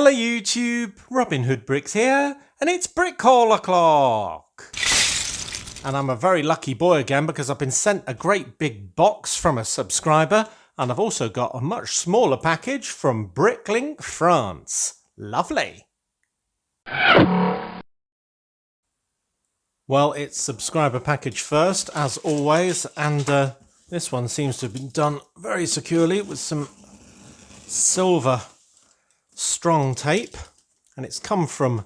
Hello YouTube, Robin Hood Bricks here, and it's Brick Call O'Clock. And I'm a very lucky boy again because I've been sent a great big box from a subscriber, and I've also got a much smaller package from Bricklink, France. Lovely. Well, it's subscriber package first, as always, and this one seems to have been done very securely with some silver strong tape, and it's come from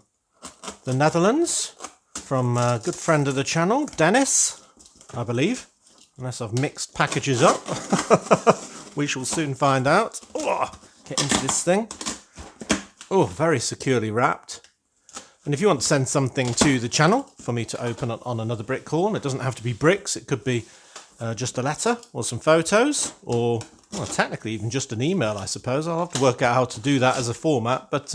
the Netherlands, from a good friend of the channel, Dennis, I believe, unless I've mixed packages up. We shall soon find out. Oh, get into this thing. Oh, very securely wrapped. And if you want to send something to the channel for me to open on another brick call, and it doesn't have to be bricks, it could be just a letter or some photos, or well, technically even just an email, I suppose. I'll have to work out how to do that as a format, but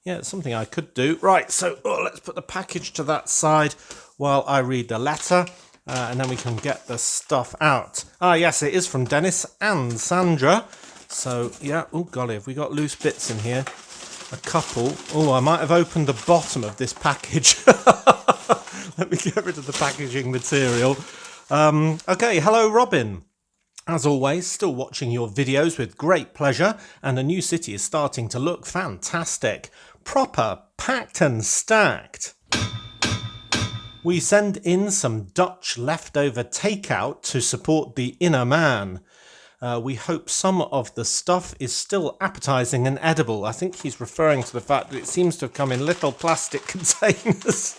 yeah, it's something I could do. Right, so let's put the package to that side while I read the letter, and then we can get the stuff out. Ah, yes, it is from Dennis and Sandra. So, yeah, oh golly, have we got loose bits in here? A couple. Oh, I might have opened the bottom of this package. Let me get rid of the packaging material. Okay, hello Robin. As always, still watching your videos with great pleasure, and the new city is starting to look fantastic. Proper, packed and stacked. We send in some Dutch leftover takeout to support the inner man. We hope some of the stuff is still appetizing and edible. I think he's referring to the fact that it seems to have come in little plastic containers.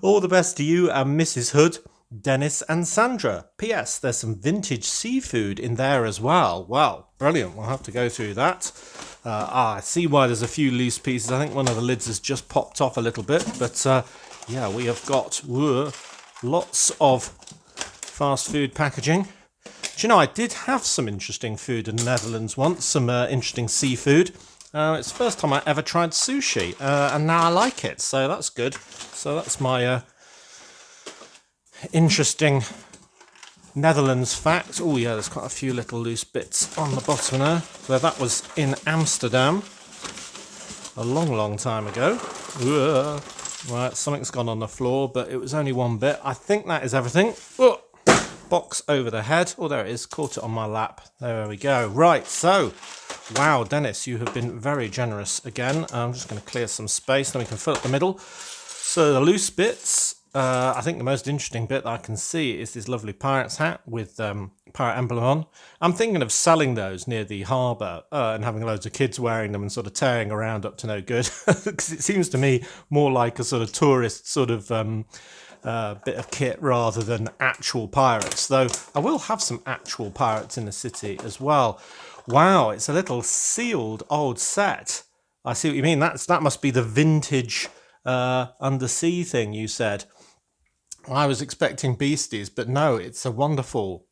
All the best to you and Mrs. Hood, Dennis and Sandra. P.S. There's some vintage seafood in there as well. Well, brilliant. We'll have to go through that. I see why there's a few loose pieces. I think one of the lids has just popped off a little bit. But yeah, we have got lots of fast food packaging. Do you know, I did have some interesting food in the Netherlands once, some interesting seafood. It's the first time I ever tried sushi, and now I like it, so that's good. So that's my interesting Netherlands fact. Oh yeah, there's quite a few little loose bits on the bottom there. So that was in Amsterdam a long time ago. Right, something's gone on the floor, but it was only one bit. I think that is everything. Oh, box over the head. Oh, there it is. Caught it on my lap. There we go. Right, so, wow, Dennis, you have been very generous again. I'm just going to clear some space, then we can fill up the middle. So the loose bits, I think the most interesting bit that I can see is this lovely pirate's hat with pirate emblem on. I'm thinking of selling those near the harbour and having loads of kids wearing them and sort of tearing around up to no good. Because it seems to me more like a sort of tourist sort of bit of kit rather than actual pirates. Though I will have some actual pirates in the city as well. Wow, it's a little sealed old set. I see what you mean. That must be the vintage undersea thing you said. I was expecting beasties, but no, it's a wonderful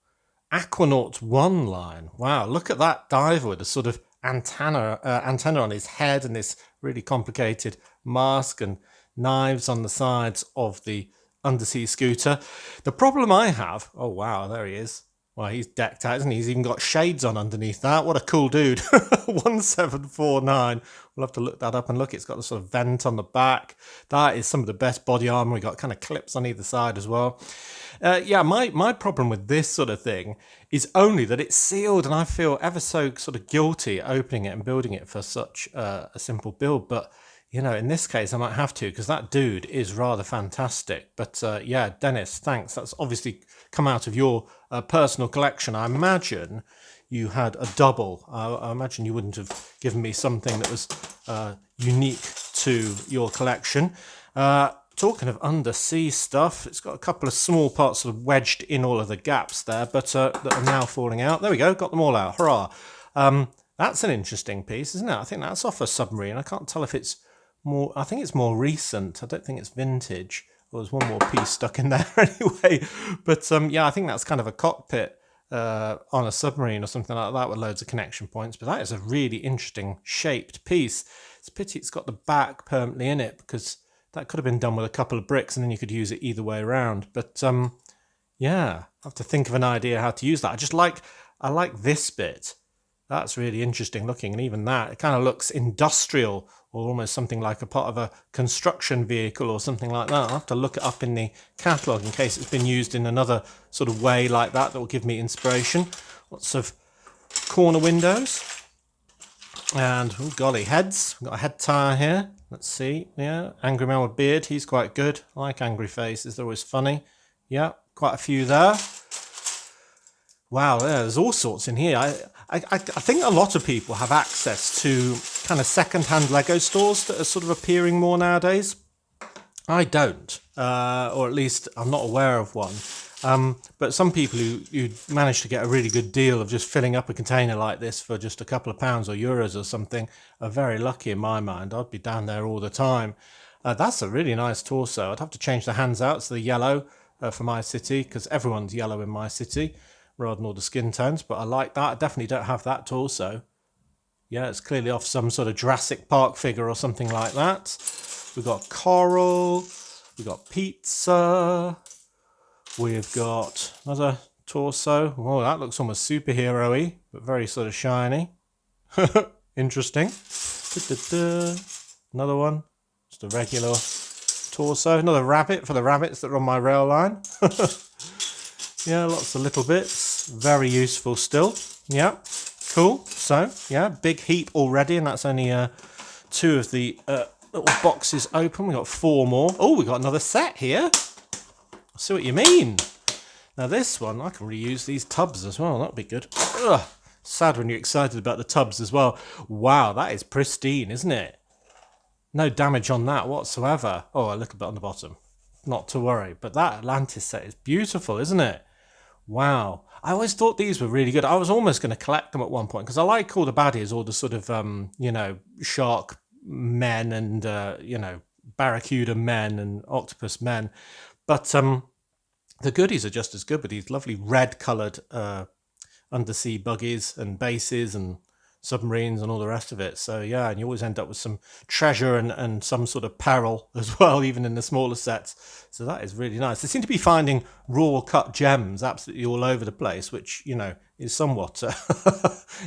Aquanaut 1 line. Wow, look at that diver with a sort of antenna on his head and this really complicated mask and knives on the sides of the undersea scooter. The problem I have, oh wow, there he is. Well, he's decked out, isn't he? He's even got shades on underneath that. What a cool dude. 1749. We'll have to look that up, and look, it's got a sort of vent on the back. That is some of the best body armor. We got kind of clips on either side as well. Yeah, my problem with this sort of thing is only that it's sealed, and I feel ever so sort of guilty opening it and building it for such a simple build. But you know, in this case, I might have to, because that dude is rather fantastic. But yeah, Dennis, thanks. That's obviously come out of your personal collection. I imagine you had a double. I imagine you wouldn't have given me something that was unique to your collection. Talking of undersea stuff, it's got a couple of small parts sort of wedged in all of the gaps there, but that are now falling out. There we go, got them all out. Hurrah. That's an interesting piece, isn't it? I think that's off a submarine. I can't tell if it's more, I think it's more recent. I don't think it's vintage. Well, there's one more piece stuck in there anyway. But yeah, I think that's kind of a cockpit on a submarine or something like that with loads of connection points. But that is a really interesting shaped piece. It's a pity it's got the back permanently in it, because that could have been done with a couple of bricks and then you could use it either way around. But yeah, I have to think of an idea how to use that. I like this bit. That's really interesting looking, and even that, it kind of looks industrial, or almost something like a part of a construction vehicle or something like that. I'll have to look it up in the catalogue in case it's been used in another sort of way like that will give me inspiration. Lots of corner windows. And, oh golly, heads. We've got a head tire here. Let's see. Yeah, Angry Man with beard. He's quite good. I like angry faces. They're always funny. Yeah, quite a few there. Wow, there's all sorts in here. I think a lot of people have access to kind of second-hand Lego stores that are sort of appearing more nowadays. I don't, or at least I'm not aware of one. But some people who manage to get a really good deal of just filling up a container like this for just a couple of pounds or euros or something are very lucky in my mind. I'd be down there all the time. That's a really nice torso. I'd have to change the hands out to the yellow for my city, because everyone's yellow in my city, rather than all the skin tones, but I like that. I definitely don't have that torso. Yeah, it's clearly off some sort of Jurassic Park figure or something like that. We've got coral, we've got pizza, we've got another torso. Oh, that looks almost superhero-y, but very sort of shiny. Interesting. Another one, just a regular torso. Another rabbit for the rabbits that are on my rail line. Yeah, lots of little bits. Very useful still. Yeah, cool. So, yeah, big heap already, and that's only 2 of the little boxes open. We've got 4 more. Oh, we've got another set here. I see what you mean. Now this one, I can reuse these tubs as well. That'd be good. Ugh, sad when you're excited about the tubs as well. Wow, that is pristine, isn't it? No damage on that whatsoever. Oh, a little bit on the bottom. Not to worry. But that Atlantis set is beautiful, isn't it? Wow. I always thought these were really good. I was almost going to collect them at one point because I like all the baddies, all the sort of, shark men and, barracuda men and octopus men. But the goodies are just as good with these lovely red-coloured undersea buggies and bases and submarines and all the rest of it. So yeah, and you always end up with some treasure and some sort of peril as well, even in the smaller sets. So that is really nice. They seem to be finding raw cut gems absolutely all over the place, which, is somewhat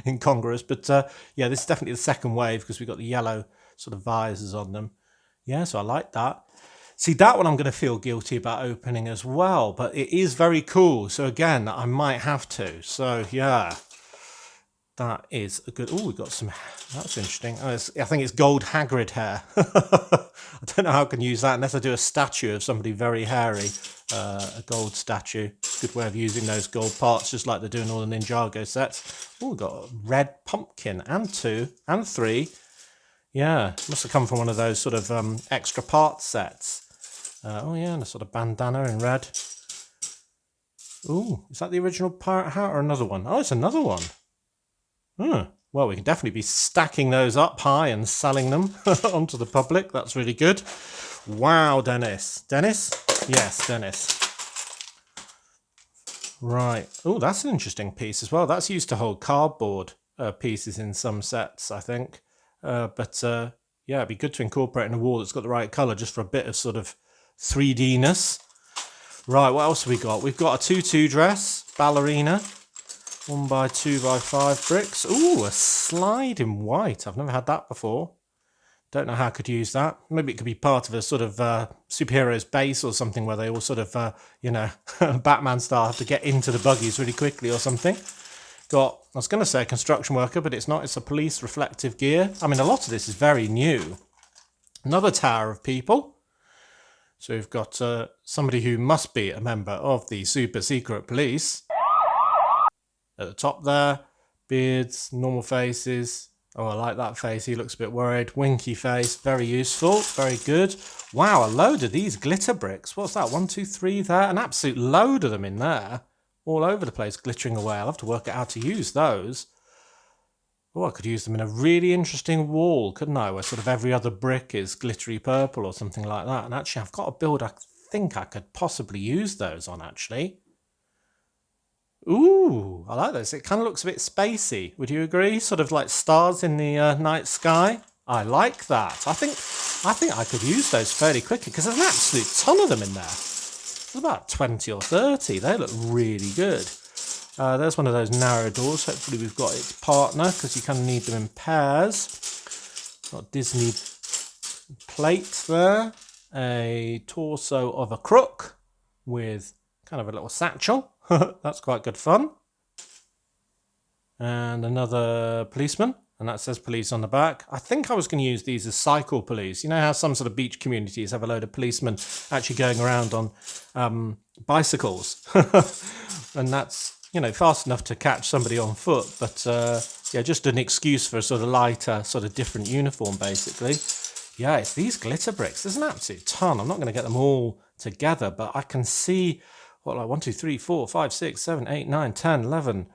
incongruous. But yeah, this is definitely the second wave because we've got the yellow sort of visors on them. Yeah, so I like that. See, that one I'm going to feel guilty about opening as well, but it is very cool. So again, I might have to. So yeah. That is a good... Oh, we've got some... That's interesting. Oh, I think it's gold Hagrid hair. I don't know how I can use that unless I do a statue of somebody very hairy. A gold statue. Good way of using those gold parts, just like they're doing all the Ninjago sets. Oh, we've got a red pumpkin and 2 and 3. Yeah, must have come from one of those sort of extra parts sets. Oh, yeah, and a sort of bandana in red. Ooh, is that the original pirate hat or another one? Oh, it's another one. Well, we can definitely be stacking those up high and selling them onto the public. That's really good. Wow, Dennis. Dennis? Yes, Dennis. Right. Oh, that's an interesting piece as well. That's used to hold cardboard pieces in some sets, I think. But yeah, it'd be good to incorporate in a wall that's got the right colour just for a bit of sort of 3D-ness. Right, what else have we got? We've got a tutu dress, ballerina. 1x2x5 bricks. Ooh, a slide in white. I've never had that before. Don't know how I could use that. Maybe it could be part of a sort of superheroes base or something where they all sort of, Batman style have to get into the buggies really quickly or something. Got, I was going to say a construction worker, but it's not. It's a police reflective gear. I mean, a lot of this is very new. Another tower of people. So we've got somebody who must be a member of the super secret police. At the top there, beards, normal faces. Oh, I like that face. He looks a bit worried. Winky face, very useful, very good. Wow, a load of these glitter bricks. What's that? 1, 2, 3 there. An absolute load of them in there. All over the place, glittering away. I'll have to work out how to use those. Oh, I could use them in a really interesting wall, couldn't I? Where sort of every other brick is glittery purple or something like that. And actually, I've got a build I think I could possibly use those on, actually. Ooh, I like this. It kind of looks a bit spacey. Would you agree? Sort of like stars in the night sky. I like that. I think I could use those fairly quickly because there's an absolute ton of them in there. There's about 20 or 30. They look really good. There's one of those narrow doors. Hopefully we've got its partner, because you kind of need them in pairs. Got Disney plate there. A torso of a crook with kind of a little satchel. That's quite good fun. And another policeman, and that says police on the back. I think I was going to use these as cycle police. You know how some sort of beach communities have a load of policemen actually going around on bicycles. And that's, you know, fast enough to catch somebody on foot. But yeah, just an excuse for a sort of lighter, sort of different uniform, basically. Yeah, it's these glitter bricks. There's an absolute ton. I'm not going to get them all together, but I can see, what, like 1, 2, 3, 4, 5, 6, 7, 8, 9, 10, 11,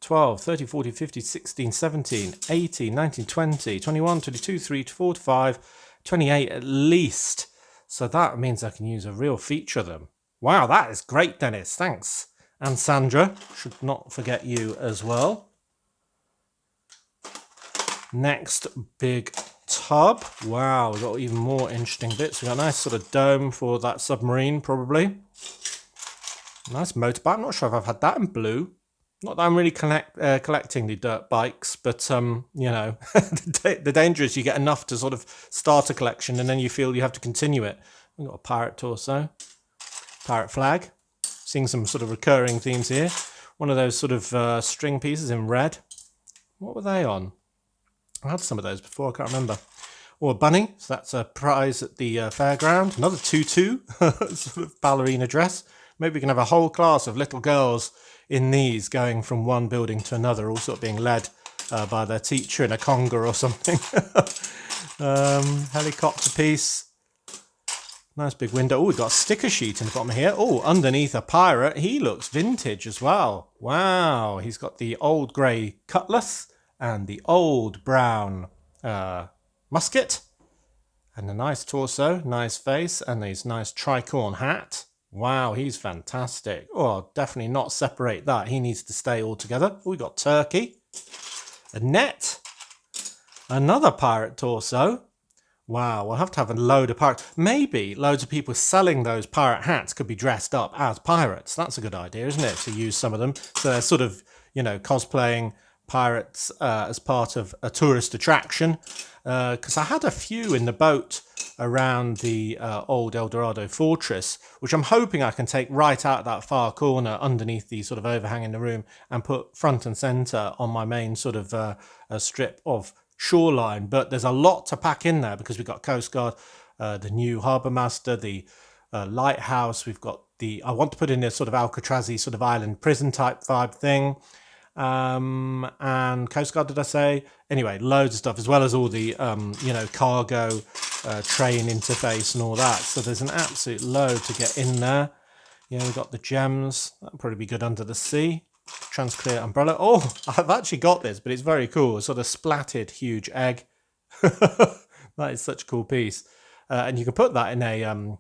12, 13, 14, 15, 16, 17, 18, 19, 20, 21, 22, 23, 24, 25, 28 at least. So that means I can use a real feature of them. Wow, that is great, Dennis. Thanks. And Sandra, should not forget you as well. Next big tub. Wow, we've got even more interesting bits. We've got a nice sort of dome for that submarine, probably. Nice motorbike. I'm not sure if I've had that in blue. Not that I'm really collecting the dirt bikes, but, you know, the danger is you get enough to sort of start a collection and then you feel you have to continue it. We've got a pirate torso, pirate flag. Seeing some sort of recurring themes here. One of those sort of string pieces in red. What were they on? I had some of those before, I can't remember. Or a bunny, so that's a prize at the fairground. Another tutu, sort of ballerina dress. Maybe we can have a whole class of little girls in these going from one building to another, all sort of being led by their teacher in a conga or something. Helicopter piece. Nice big window. Oh, we've got a sticker sheet in the bottom here. Oh, underneath a pirate. He looks vintage as well. Wow. He's got the old grey cutlass and the old brown musket. And a nice torso, nice face, and his nice tricorn hat. Wow, he's fantastic. Oh, I'll definitely not separate that. He needs to stay all together. Oh, we've got turkey. A net. Another pirate torso. Wow, we'll have to have a load of pirates. Maybe loads of people selling those pirate hats could be dressed up as pirates. That's a good idea, isn't it? To use some of them. So they're sort of, you know, cosplaying pirates as part of a tourist attraction. Because I had a few in the boat around the old El Dorado fortress, which I'm hoping I can take right out that far corner underneath the sort of overhang in the room and put front and centre on my main sort of a strip of shoreline. But there's a lot to pack in there because we've got Coast Guard, the new harbour master, the lighthouse. We've got I want to put in a sort of Alcatraz-y sort of island prison type vibe thing. And Coast Guard, did I say? Anyway, loads of stuff, as well as all the you know, cargo train interface and all that. So there's an absolute load to get in there. Yeah, we've got the gems. That'll probably be good under the sea. Transclear umbrella. Oh, I've actually got this, but it's very cool. A sort of splatted huge egg. That is such a cool piece. And you can put that in a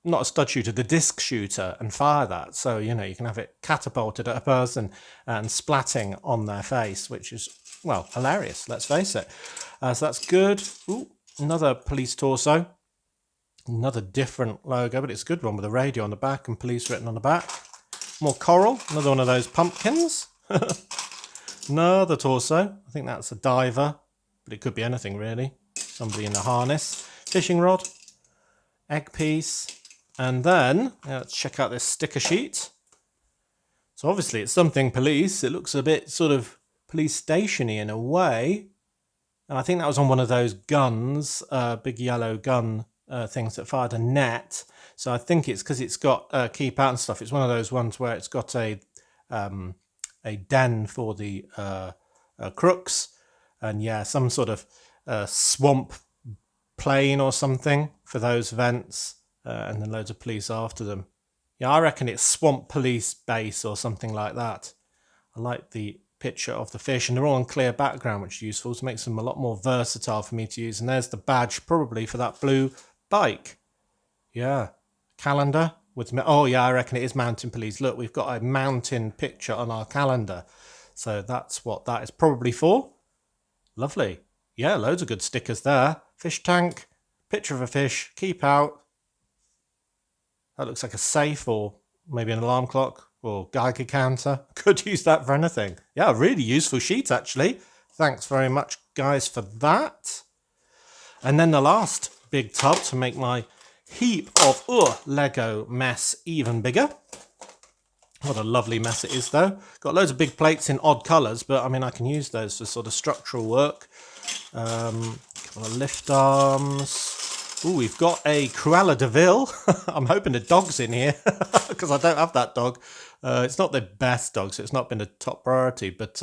not a stud shooter, the disc shooter, and fire that. So, you know, you can have it catapulted at a person and splatting on their face, which is, well, hilarious, let's face it. So that's good. Ooh, another police torso. Another different logo, but it's a good one with a radio on the back and police written on the back. More coral. Another one of those pumpkins. Another torso. I think that's a diver, but it could be anything, really. Somebody in a harness. Fishing rod. Egg piece. And then, let's check out this sticker sheet. So obviously it's something police. It looks a bit sort of police station-y in a way. And I think that was on one of those guns, big yellow gun things that fired a net. So I think it's because it's got keep out and stuff. It's one of those ones where it's got a den for the crooks. And yeah, some sort of swamp plane or something for those vents. And then loads of police after them. Yeah, I reckon it's Swamp Police Base or something like that. I like the picture of the fish, and they're all on clear background, which is useful. So it makes them a lot more versatile for me to use. And there's the badge, probably for that blue bike. Yeah, calendar with oh yeah, I reckon it is Mountain Police. Look, we've got a mountain picture on our calendar, so that's what that is probably for. Lovely. Yeah, loads of good stickers there. Fish tank, picture of a fish, keep out. That looks like a safe or maybe an alarm clock. or Geiger counter. Could use that for anything. Yeah, really useful sheet, actually. Thanks very much, guys, for that. And then the last big tub to make my heap of Lego mess even bigger. What a lovely mess it is, though. Got loads of big plates in odd colours, but I mean, I can use those for sort of structural work. Couple of lift arms. Ooh, we've got a Cruella de Vil. I'm hoping the dog's in here because I don't have that dog. It's not the best dog, so it's not been a top priority. But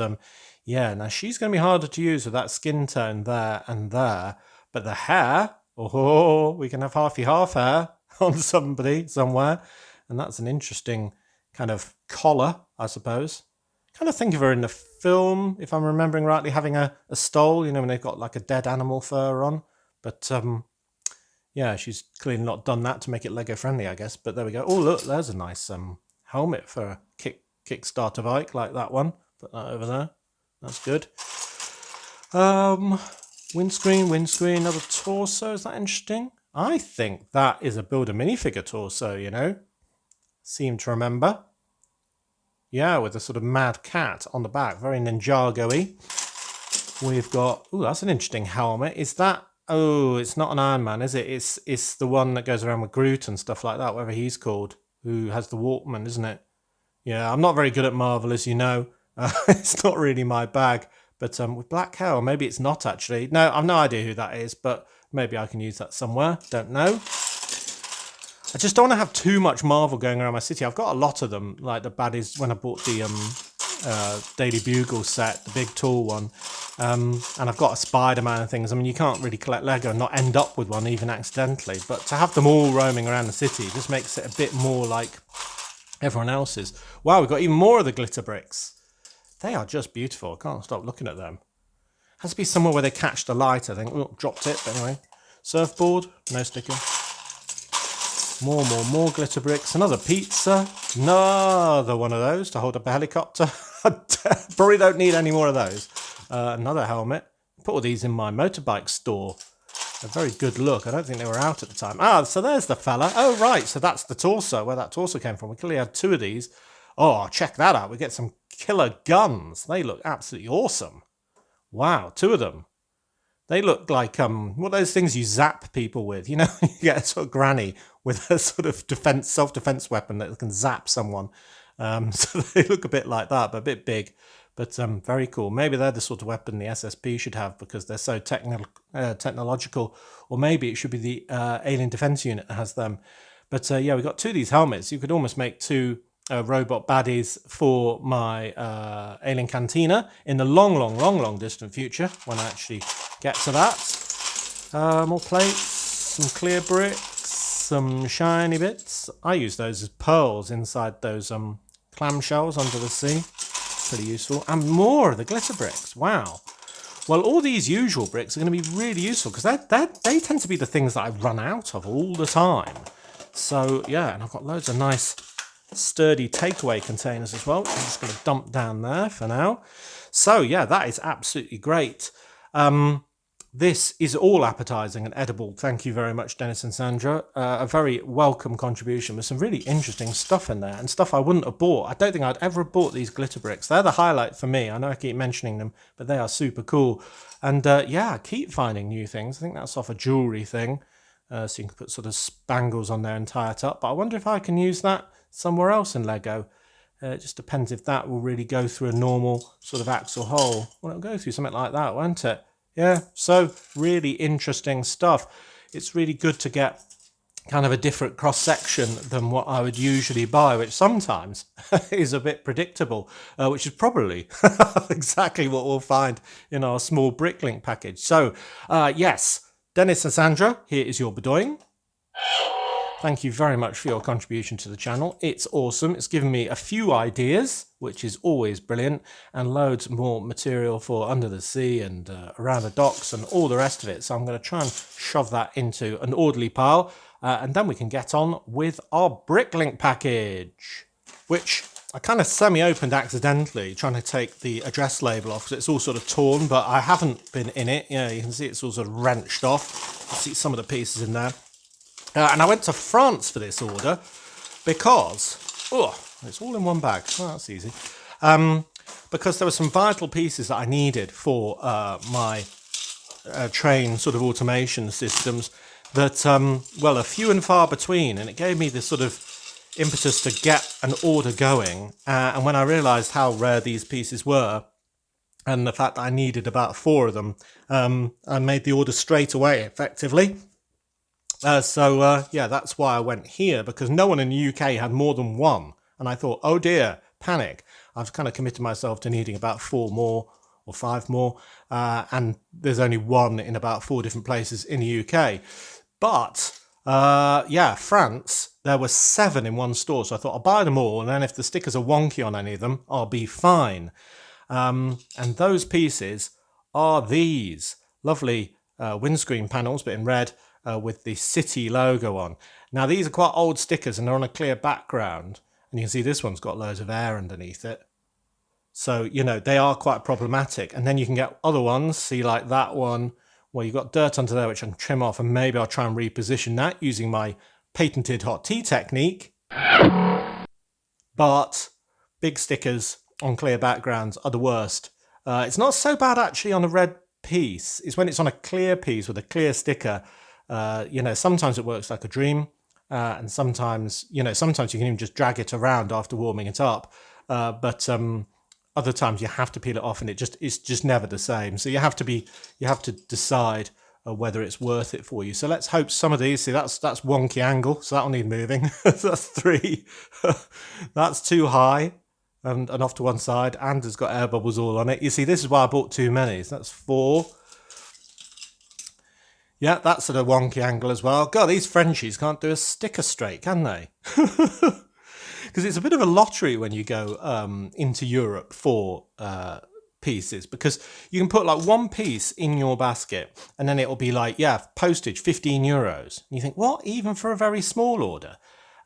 yeah, now she's going to be harder to use with that skin tone there and there. But the hair, oh, we can have half hair on somebody somewhere. And that's an interesting kind of collar, I suppose. Kind of think of her in the film, if I'm remembering rightly, having a stole, you know, when they've got like a dead animal fur on. But yeah, she's clearly not done that to make it Lego friendly, I guess. But there we go. Oh, look, there's a nice helmet for a Kickstarter bike like that one. Put that over there. That's good. Windscreen, another torso. Is that interesting? I think that is a Build a Minifigure torso, you know. Seem to remember. Yeah, with a sort of mad cat on the back. Very Ninjago-y. We've got... Ooh, that's an interesting helmet. Is that... Oh, it's not an Iron Man, is it? It's the one that goes around with Groot and stuff like that, whatever he's called, who has the Walkman, isn't it? Yeah, I'm not very good at Marvel, as you know. It's not really my bag. But with black hair, or maybe it's not actually. No, I've no idea who that is, but maybe I can use that somewhere. Don't know. I just don't want to have too much Marvel going around my city. I've got a lot of them, like the baddies when I bought the Daily Bugle set, the big tall one. And I've got a Spider-Man and things. I mean, you can't really collect Lego and not end up with one even accidentally. But to have them all roaming around the city just makes it a bit more like everyone else's. Wow, we've got even more of the glitter bricks. They are just beautiful. I can't stop looking at them. Has to be somewhere where they catch the light, I think. Oh, dropped it, but anyway. Surfboard, no sticker. More glitter bricks. Another pizza. Another one of those to hold up a helicopter. I probably don't need any more of those. Another helmet. Put all these in my motorbike store. A very good look. I don't think they were out at the time. Ah, so there's the fella. Oh, right. So that's the torso, where that torso came from. We clearly had two of these. Oh, check that out. We get some killer guns. They look absolutely awesome. Wow, two of them. They look like what are those things you zap people with? You know, you get a sort of granny with a sort of self-defense weapon that can zap someone. So they look a bit like that, but a bit big. But very cool. Maybe they're the sort of weapon the SSP should have because they're so technological. Or maybe it should be the Alien Defense Unit that has them. But yeah, we got two of these helmets. You could almost make two robot baddies for my Alien Cantina in the long distant future when I actually get to that. More plates, some clear bricks, some shiny bits. I use those as pearls inside those clamshells under the sea. Pretty useful. And more of the glitter bricks. Wow. Well, all these usual bricks are going to be really useful because they tend to be the things that I run out of all the time. So yeah, and I've got loads of nice sturdy takeaway containers as well. I'm just going to dump down there for now. So yeah, that is absolutely great. This is all appetizing and edible. Thank you very much, Dennis and Sandra. A very welcome contribution with some really interesting stuff in there and stuff I wouldn't have bought. I don't think I'd ever have bought these glitter bricks. They're the highlight for me. I know I keep mentioning them, but they are super cool. And yeah, keep finding new things. I think that's off a jewelry thing. So you can put sort of spangles on there and tie it up. But I wonder if I can use that somewhere else in Lego. It just depends if that will really go through a normal sort of axle hole. Well, it'll go through something like that, won't it? Yeah, so really interesting stuff. It's really good to get kind of a different cross-section than what I would usually buy, which sometimes is a bit predictable, which is probably exactly what we'll find in our small Bricklink package. So, yes, Dennis and Sandra, here is your Bedoying. Thank you very much for your contribution to the channel. It's awesome. It's given me a few ideas, which is always brilliant, and loads more material for under the sea and around the docks and all the rest of it. So I'm going to try and shove that into an orderly pile, and then we can get on with our Bricklink package, which I kind of semi-opened accidentally, trying to take the address label off because it's all sort of torn, but I haven't been in it. Yeah, you can see it's all sort of wrenched off. You see some of the pieces in there. And I went to France for this order because It's all in one bag. Oh, that's easy. Because there were some vital pieces that I needed for my train sort of automation systems that, well, are few and far between. And it gave me this sort of impetus to get an order going. And when I realised how rare these pieces were, and the fact that I needed about 4 of them, I made the order straight away, effectively. Yeah, that's why I went here, because no one in the UK had more than one. And I thought, oh dear, panic. I've kind of committed myself to needing about 4 more or 5 more. And there's only one in about 4 different places in the UK. But, yeah, France, there were 7 in one store. So I thought I'll buy them all. And then if the stickers are wonky on any of them, I'll be fine. And those pieces are these lovely windscreen panels, but in red, with the city logo on. Now, these are quite old stickers and they're on a clear background. And you can see this one's got loads of air underneath it. So, you know, they are quite problematic. And then you can get other ones, see like that one, where you've got dirt under there, which I can trim off. And maybe I'll try and reposition that using my patented hot tea technique. But big stickers on clear backgrounds are the worst. It's not so bad actually on a red piece. It's when it's on a clear piece with a clear sticker. You know, sometimes it works like a dream. And sometimes, you know, sometimes you can even just drag it around after warming it up. But other times you have to peel it off and it's just never the same. So you have to decide whether it's worth it for you. So let's hope some of these, see that's wonky angle, so that'll need moving. That's 3. That's too high and off to one side, and has got air bubbles all on it. You see, this is why I bought too many. So that's 4. Yeah, that's at a wonky angle as well. God, these Frenchies can't do a sticker straight, can they? Because it's a bit of a lottery when you go into Europe for pieces, because you can put like one piece in your basket and then it'll be like, yeah, postage, €15. And you think, what? Even for a very small order?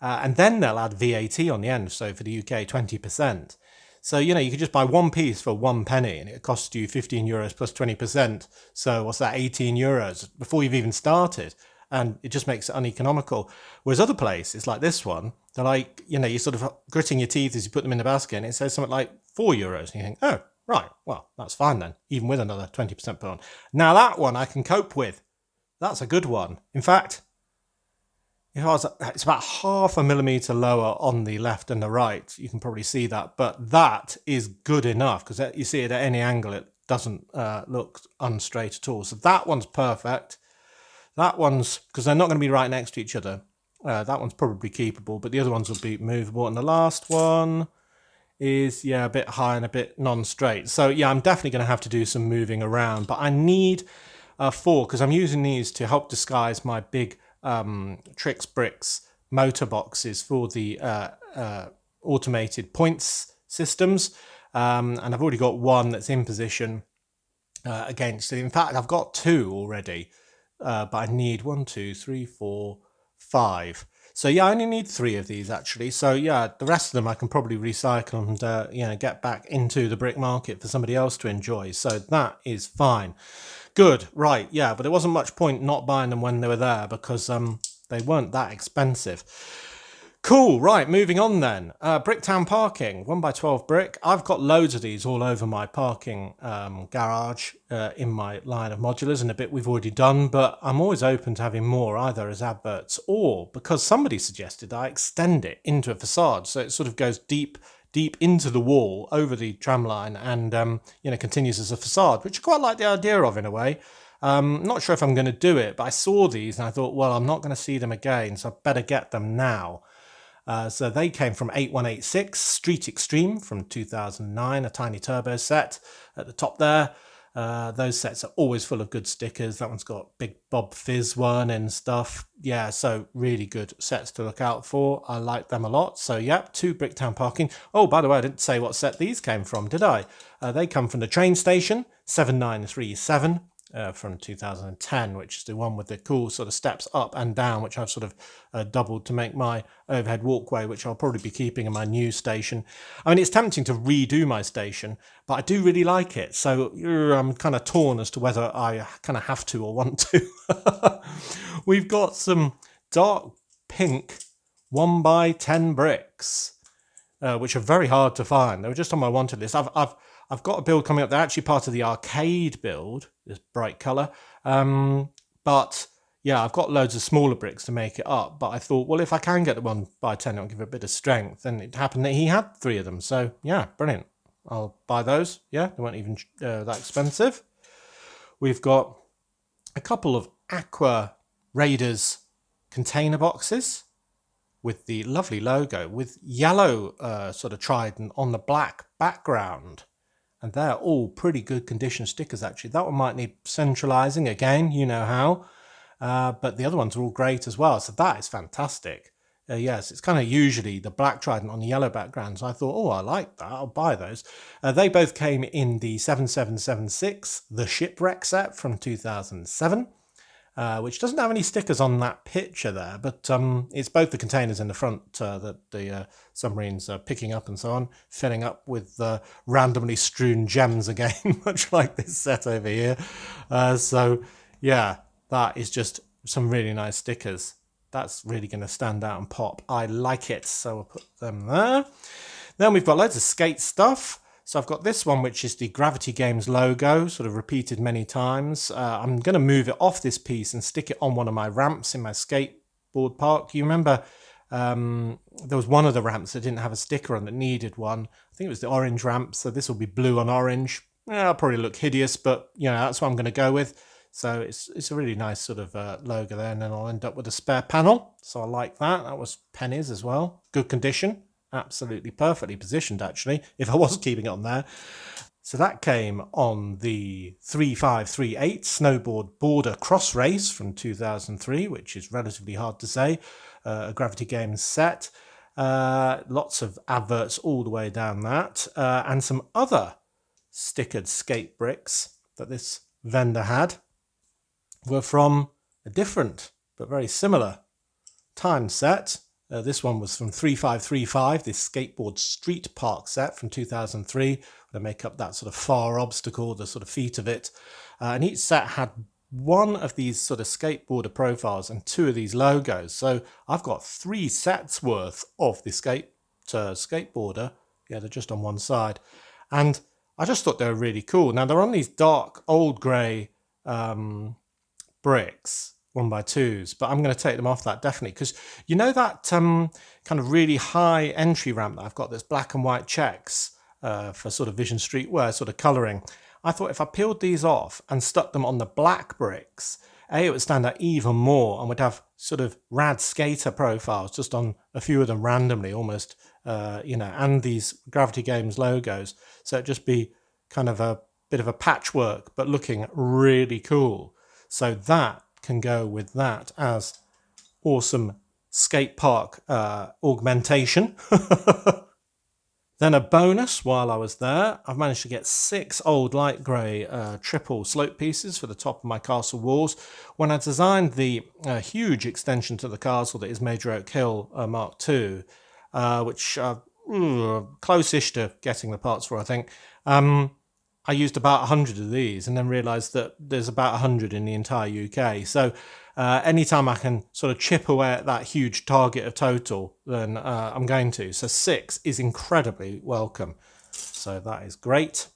And then they'll add VAT on the end. So for the UK, 20%. So, you know, you could just buy one piece for 1 penny and it costs you €15 plus 20%. So what's that, €18 before you've even started? And it just makes it uneconomical. Whereas other places like this one, they're like, you know, you're sort of gritting your teeth as you put them in the basket and it says something like €4. And you think, oh, right, well, that's fine then, even with another 20% put on. Now that one I can cope with. That's a good one. In fact, it's about 0.5 millimeter lower on the left and the right. You can probably see that, but that is good enough because you see it at any angle. It doesn't look unstraight at all. So that one's perfect. That one's, because they're not going to be right next to each other. That one's probably keepable, but the other ones will be movable. And the last one is, yeah, a bit high and a bit non-straight. So yeah, I'm definitely going to have to do some moving around, but I need 4 because I'm using these to help disguise my big Tricks Bricks motor boxes for the automated points systems. And I've already got one that's in position against it. In fact, I've got 2 already. But I need 1, 2, 3, 4, 5. So yeah, I only need 3 of these actually. So yeah, the rest of them I can probably recycle and you know, get back into the brick market for somebody else to enjoy. So that is fine. Good, right? Yeah, but there wasn't much point not buying them when they were there because they weren't that expensive. Cool, right, moving on then. Bricktown parking, 1x12 brick. I've got loads of these all over my parking garage in my line of modulars and a bit we've already done, but I'm always open to having more, either as adverts or because somebody suggested I extend it into a facade, so it sort of goes deep into the wall over the tram line and you know, continues as a facade, which I quite like the idea of in a way. Not sure if I'm going to do it, but I saw these and I thought, well, I'm not going to see them again, so I better get them now. So they came from 8186 Street Extreme from 2009, a tiny turbo set at the top there. Those sets are always full of good stickers. That one's got Big Bob Fizz one and stuff. Yeah, so really good sets to look out for. I like them a lot. So yeah, 2 Bricktown parking. Oh, by the way, I didn't say what set these came from, did I? They come from the train station, 7937. From 2010, which is the one with the cool sort of steps up and down, which I've sort of doubled to make my overhead walkway, which I'll probably be keeping in my new station. I mean, it's tempting to redo my station, but I do really like it. So I'm kind of torn as to whether I kind of have to or want to. We've got some dark pink 1x10 bricks. which are very hard to find. They were just on my wanted list. I've got a build coming up. They're actually part of the arcade build, this bright colour. But yeah, I've got loads of smaller bricks to make it up. But I thought, well, if I can get the 1x10, it'll give it a bit of strength. And it happened that he had 3 of them. So yeah, brilliant. I'll buy those. Yeah, they weren't even that expensive. We've got a couple of Aqua Raiders container boxes with the lovely logo with yellow sort of trident on the black background. And they're all pretty good condition stickers, actually. That one might need centralizing again, you know how. But the other ones are all great as well. So that is fantastic. Yes, it's kind of usually the black trident on the yellow background. So I thought, oh, I like that. I'll buy those. They both came in the 7776, the Shipwreck set from 2007, which doesn't have any stickers on that picture there. But it's both the containers in the front that the submarines are picking up and so on, filling up with randomly strewn gems again, much like this set over here. So, yeah, that is just some really nice stickers. That's really going to stand out and pop. I like it, so we'll put them there. Then we've got loads of skate stuff. So I've got this one, which is the Gravity Games logo, sort of repeated many times. I'm going to move it off this piece and stick it on one of my ramps in my skateboard park. You remember there was one of the ramps that didn't have a sticker on that needed one. I think it was the orange ramp, so this will be blue on orange. Yeah, it'll probably look hideous, but you know that's what I'm going to go with. So it's a really nice sort of logo there, and then I'll end up with a spare panel. So I like that. That was pennies as well. Good condition. Absolutely perfectly positioned, actually, if I was keeping it on there. So that came on the 3538 Snowboard Border Cross Race from 2003, which is relatively hard to say. A Gravity Games set. Lots of adverts all the way down that. And some other stickered skate bricks that this vendor had were from a different but very similar time set. This one was from 3535, this skateboard street park set from 2003. They make up that sort of far obstacle, the sort of feet of it. And each set had one of these sort of skateboarder profiles and 2 of these logos. So I've got 3 sets worth of the skateboarder. Yeah, they're just on one side. And I just thought they were really cool. Now they're on these dark old grey bricks, 1x2s, but I'm going to take them off that definitely, because you know that kind of really high entry ramp that I've got that's black and white checks for sort of Vision Streetwear sort of colouring. I thought if I peeled these off and stuck them on the black bricks, it would stand out even more and would have sort of rad skater profiles just on a few of them randomly almost, and these Gravity Games logos. So it'd just be kind of a bit of a patchwork, but looking really cool. So that can go with that as awesome skate park augmentation. Then a bonus while I was there, I've managed to get 6 old light grey triple slope pieces for the top of my castle walls. When I designed the huge extension to the castle that is Major Oak Hill Mark II, which close-ish to getting the parts for, I think, I used about 100 of these and then realised that there's about 100 in the entire UK. So anytime I can sort of chip away at that huge target of total, then I'm going to. So 6 is incredibly welcome. So that is great.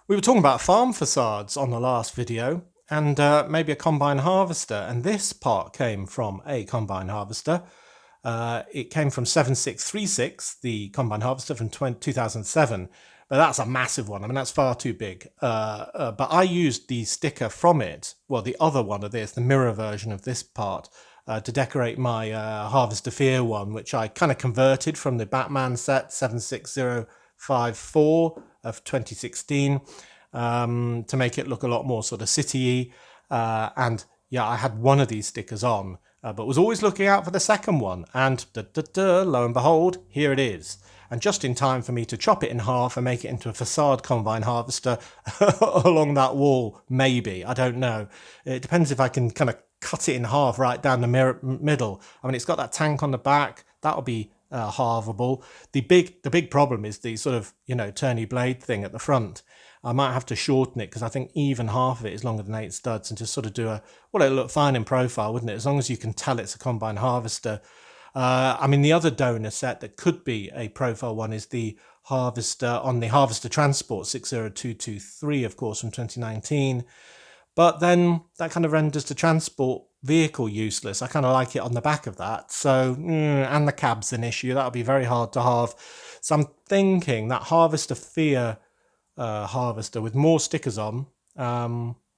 We were talking about farm facades on the last video and maybe a combine harvester. And this part came from a combine harvester. It came from 7636, the combine harvester from 2007. But that's a massive one. I mean, that's far too big. But I used the sticker from it, well, the other one of this, the mirror version of this part, to decorate my Harvester Fear one, which I kind of converted from the Batman set 76054 of 2016 to make it look a lot more sort of city-y. And yeah, I had one of these stickers on, but was always looking out for the second one. And lo and behold, here it is. And just in time for me to chop it in half and make it into a facade combine harvester along that wall, maybe. I don't know. It depends if I can kind of cut it in half right down the middle. I mean, it's got that tank on the back. That'll be halvable. The big problem is the sort of, turny blade thing at the front. I might have to shorten it because I think even half of it is longer than 8 studs and just sort of do it'll look fine in profile, wouldn't it? As long as you can tell it's a combine harvester. I mean, the other donor set that could be a profile one is the Harvester on the Harvester Transport 60223, of course, from 2019. But then that kind of renders the transport vehicle useless. I kind of like it on the back of that. So, and the cab's an issue. That'll be very hard to halve. So I'm thinking that Harvester Fear Harvester with more stickers on,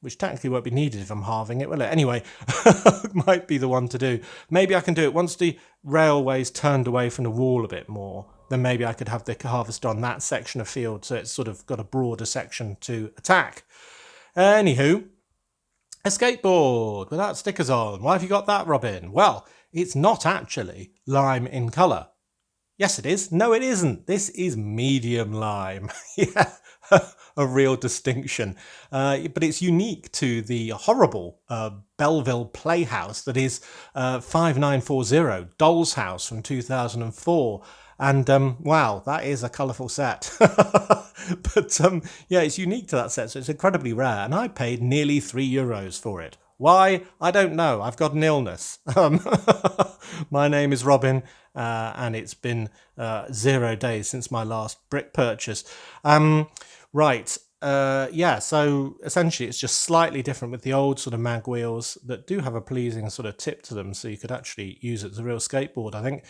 which technically won't be needed if I'm halving it, will it? Anyway, might be the one to do. Maybe I can do it once the railway's turned away from the wall a bit more. Then maybe I could have the Harvester on that section of field, so it's sort of got a broader section to attack. Anywho, a skateboard without stickers on. Why have you got that, Robin? Well, it's not actually lime in colour. Yes, it is. No, it isn't. This is medium lime. Yeah, a real distinction. But it's unique to the horrible Belleville Playhouse that is 5940, Doll's House from 2004. And wow, that is a colourful set. But yeah, it's unique to that set, so it's incredibly rare. And I paid nearly €3 for it. Why? I don't know. I've got an illness. My name is Robin, and it's been 0 days since my last brick purchase. Right. Yeah, so essentially it's just slightly different with the old sort of mag wheels that do have a pleasing sort of tip to them, so you could actually use it as a real skateboard, I think.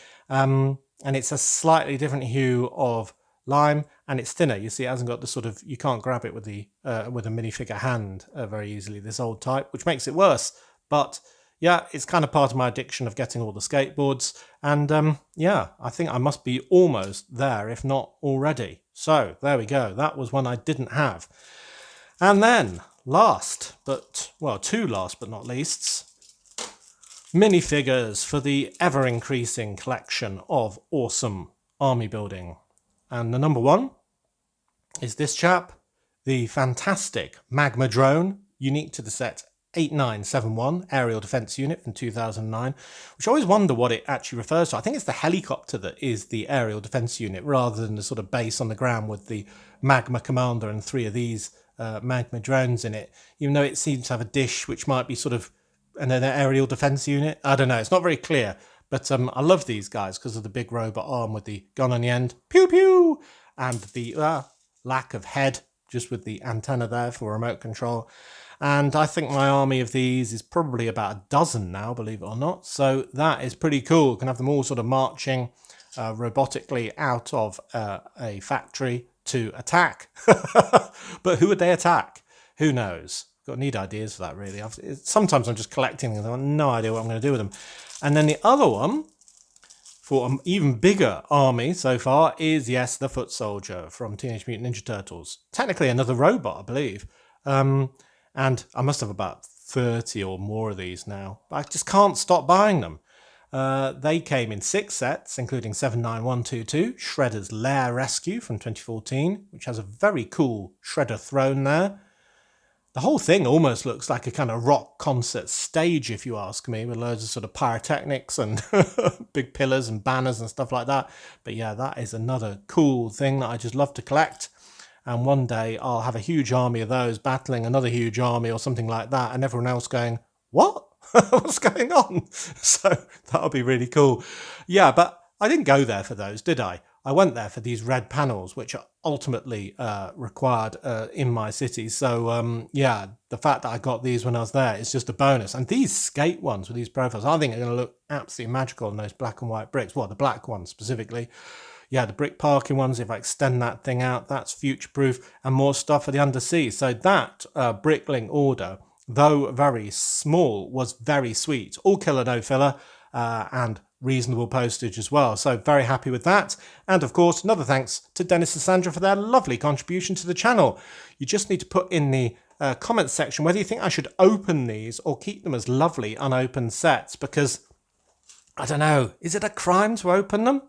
And it's a slightly different hue of lime, and it's thinner. You see, it hasn't got the sort of, you can't grab it with the with a minifigure hand very easily, this old type, which makes it worse. But yeah, it's kind of part of my addiction of getting all the skateboards, and yeah, I think I must be almost there, if not already. So there we go. That was one I didn't have. And then last, two last but not leasts, minifigures for the ever-increasing collection of awesome army building. And the number one is this chap, the fantastic Magma Drone, unique to the set 8971 Aerial Defence Unit from 2009, which I always wonder what it actually refers to. I think it's the helicopter that is the Aerial Defence Unit rather than the sort of base on the ground with the Magma Commander and 3 of these Magma Drones in it, even though it seems to have a dish which might be sort of an aerial defence unit. I don't know, it's not very clear, but I love these guys because of the big robot arm with the gun on the end, pew pew, and the lack of head just with the antenna there for remote control. And I think my army of these is probably about a dozen now, believe it or not. So that is pretty cool. Can have them all sort of marching robotically out of a factory to attack. But who would they attack? Who knows? Got need ideas for that, really. Sometimes I'm just collecting them. I've no idea what I'm going to do with them. And then the other one, for an even bigger army so far, is, yes, the Foot Soldier from Teenage Mutant Ninja Turtles. Technically another robot, I believe. And I must have about 30 or more of these now. But I just can't stop buying them. They came in 6 sets, including 79122, Shredder's Lair Rescue from 2014, which has a very cool Shredder throne there. The whole thing almost looks like a kind of rock concert stage, if you ask me, with loads of sort of pyrotechnics and big pillars and banners and stuff like that. But yeah, that is another cool thing that I just love to collect. And one day I'll have a huge army of those battling another huge army or something like that, and everyone else going, what? What's going on? So that'll be really cool. Yeah, but I didn't go there for those, did I? I went there for these red panels, which are ultimately required in my city. So, yeah, the fact that I got these when I was there is just a bonus. And these skate ones with these profiles, I think are going to look absolutely magical on those black and white bricks. Well, the black ones specifically. Yeah, the brick parking ones, if I extend that thing out, that's future-proof, and more stuff for the undersea. So that Bricklink order, though very small, was very sweet. All killer, no filler, and reasonable postage as well. So very happy with that. And of course, another thanks to Dennis and Sandra for their lovely contribution to the channel. You just need to put in the comments section whether you think I should open these or keep them as lovely unopened sets, because, I don't know, is it a crime to open them?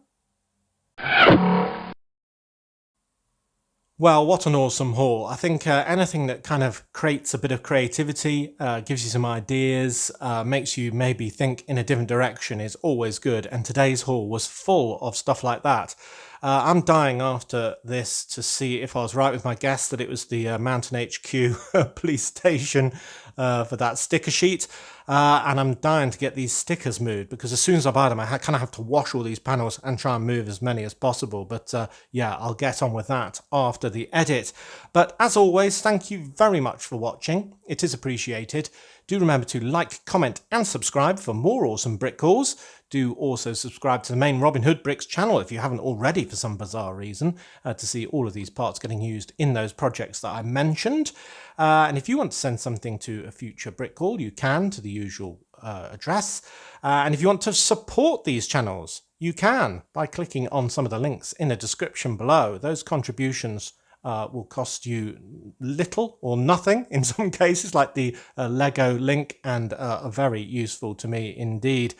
Well, what an awesome haul. I think anything that kind of creates a bit of creativity, gives you some ideas, makes you maybe think in a different direction is always good. And today's haul was full of stuff like that. I'm dying after this to see if I was right with my guess that it was the Mountain HQ police station for that sticker sheet. And I'm dying to get these stickers moved, because as soon as I buy them, I kind of have to wash all these panels and try and move as many as possible. But yeah, I'll get on with that after the edit. But as always, thank you very much for watching. It is appreciated. Do remember to like, comment and subscribe for more awesome brick hauls. Do also subscribe to the main Robin Hood Bricks channel if you haven't already for some bizarre reason, to see all of these parts getting used in those projects that I mentioned. And if you want to send something to a future brick haul, you can, to the usual address. And if you want to support these channels, you can by clicking on some of the links in the description below. Those contributions will cost you little or nothing in some cases, like the Lego link, and are very useful to me indeed.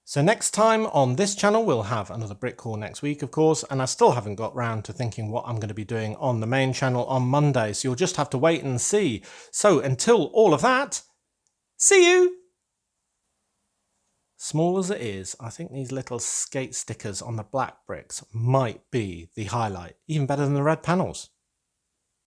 So next time on this channel, we'll have another brick haul next week, of course, and I still haven't got round to thinking what I'm going to be doing on the main channel on Monday, so you'll just have to wait and see. So until all of that, see you! Small as it is, I think these little skate stickers on the black bricks might be the highlight, even better than the red panels.